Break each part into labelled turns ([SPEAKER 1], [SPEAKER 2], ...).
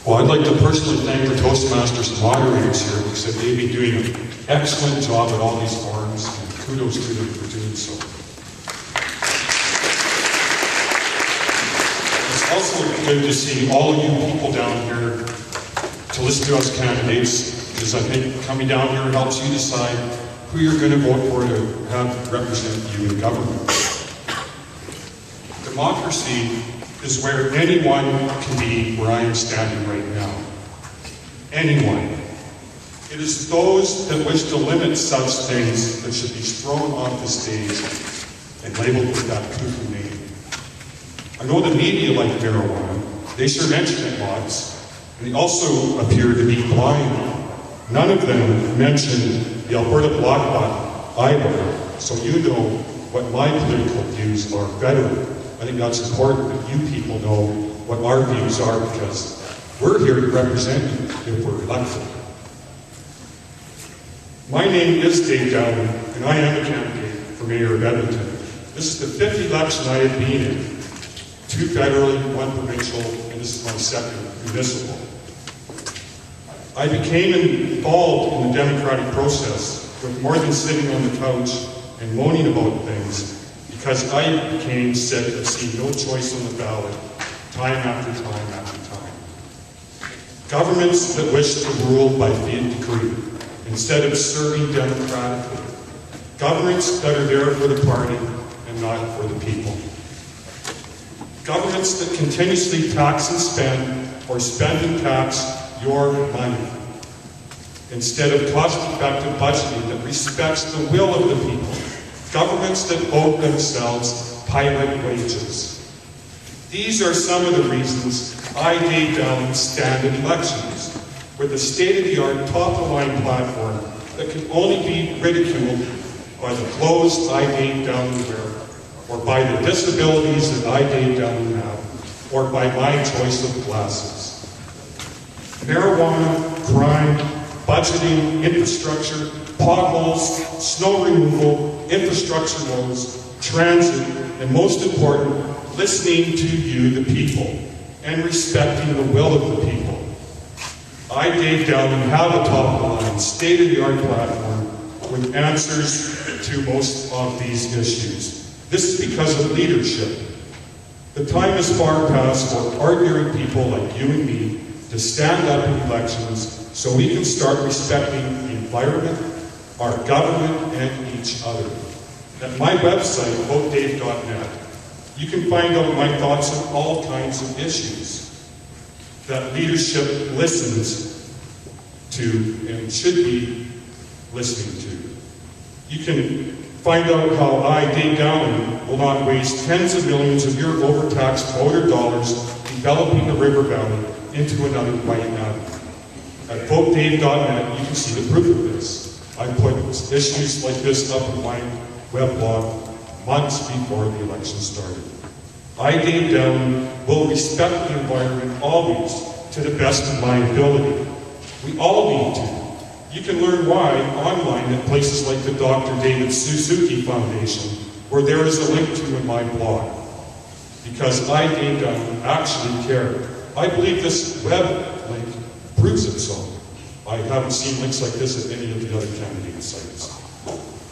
[SPEAKER 1] Well, I'd like to personally thank the Toastmasters and moderators here because they've been doing an excellent job at all these forums, and kudos to them for doing so. It's also good to see all of you people down here to listen to us candidates, because I think coming down here helps you decide who you're going to vote for to have represent you in government. Democracy is where anyone can be where I am standing right now. Anyone. It is those that wish to limit such things that should be thrown off the stage and labeled with that cuckoo name. I know the media like marijuana. They sure mention it lots. And they also appear to be blind. None of them mention the Alberta Bloc Bot either, so you know what my political views are better. I think that's important that you people know what our views are, because we're here to represent you if we're elected. My name is Dave Dowling, and I am a candidate for Mayor of Edmonton. This is the 5th election I have been in, 2 federally, 1 provincial, and this is my 2nd municipal. I became involved in the democratic process with more than sitting on the couch and moaning about things, because I became sick of seeing no choice on the ballot, time after time after time. Governments that wish to rule by fiat decree, instead of serving democratically. Governments that are there for the party and not for the people. Governments that continuously tax and spend, or spend and tax your money, instead of cost-effective budgeting that respects the will of the people. Governments that vote themselves pilot wages. These are some of the reasons I, Dave Dowling, stand in elections with a state-of-the-art, top-of-the-line platform that can only be ridiculed by the clothes I, Dave Dowling, wear, or by the disabilities that I, Dave Dowling, have, or by my choice of glasses. Marijuana, crime, budgeting, infrastructure, potholes, snow removal, infrastructure roads, transit, and most important, listening to you, the people, and respecting the will of the people. I, Dave Dowling, have a top-of-the-line, state-of-the-art platform with answers to most of these issues. This is because of leadership. The time is far past for ordinary people like you and me to stand up in elections so we can start respecting the environment, our government, and each other. At my website, votedave.net, you can find out my thoughts on all kinds of issues that leadership listens to and should be listening to. You can find out how I, Dave Dowling, will not waste tens of millions of your overtaxed voter dollars developing the River Valley into another White Avenue. At votedave.net, you can see the proof of this. I put issues like this up on my weblog months before the election started. I, Dave Dowling, will respect the environment always to the best of my ability. We all need to. You can learn why online at places like the Dr. David Suzuki Foundation, where there is a link to in my blog. Because I, Dave Dowling, actually care. I believe this web link proves it so. I haven't seen links like this at any of the other candidate sites.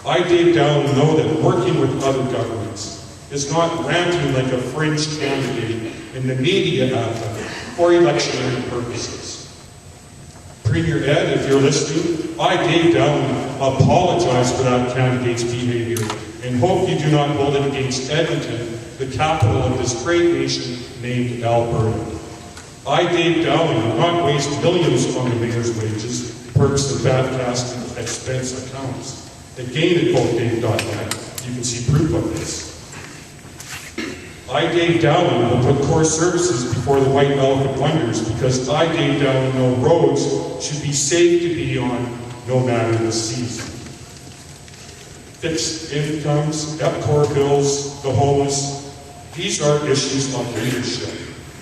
[SPEAKER 1] I, Dave Dowling, know that working with other governments is not ranting like a fringe candidate in the media anthem for electionary purposes. Premier Ed, if you're listening, I, Dave Dowling, apologize for that candidate's behavior and hope you do not hold it against Edmonton, the capital of this great nation named Alberta. I, Dave Dowling, will not waste millions on the mayor's wages, perks, and bad expense accounts. Again, at votedave.net, you can see proof of this. I, Dave Dowling, will put core services before the white elephant wonders, because I, Dave Dowling, know roads should be safe to be on no matter the season. Fixed incomes, EPCOR bills, the homeless, these are issues of leadership.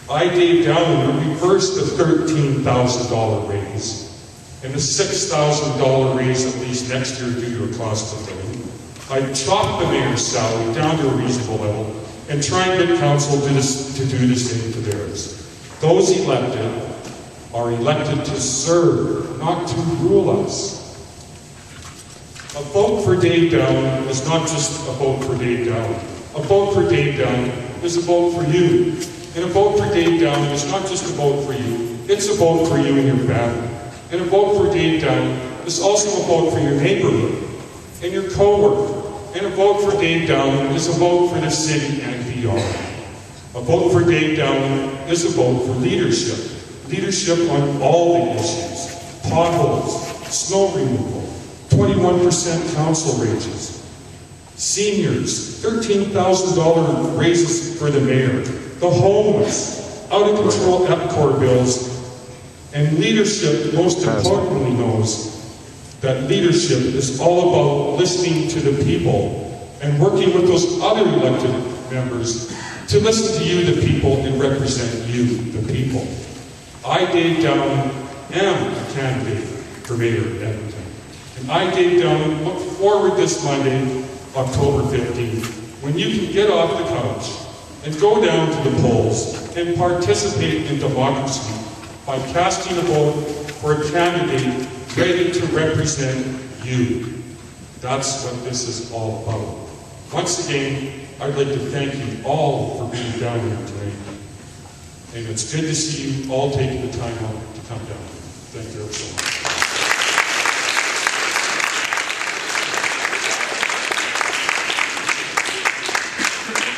[SPEAKER 1] I, Dave Dowling, will reverse the $13,000 raise and the $6,000 raise at least next year due to a cost of living. I chop the mayor's salary down to a reasonable level and try and get council to do the same to theirs. Those elected are elected to serve, not to rule us. A vote for Dave Dowling is not just a vote for Dave Dowling. A vote for Dave Dowling is a vote for you. And a vote for Dave Dowling is not just a vote for you, it's a vote for you and your family. And a vote for Dave Dowling is also a vote for your neighborhood and your co-worker. And a vote for Dave Dowling is a vote for the city and beyond. A vote for Dave Dowling is a vote for leadership. Leadership on all the issues. Potholes, snow removal, 21% council raises. Seniors, $13,000 raises for the mayor. The homeless, out-of-control EPCOR bills. And leadership, most importantly, knows that leadership is all about listening to the people and working with those other elected members to listen to you, the people, and represent you, the people. I, Dave Dowling, am a candidate for mayor of Edmonton. And I, Dave Dowling, look forward this Monday, October 15th, when you can get off the couch and go down to the polls and participate in democracy by casting a vote for a candidate ready to represent you. That's what this is all about. Once again, I'd like to thank you all for being down here tonight. And it's good to see you all taking the time out to come down. Thank you so much.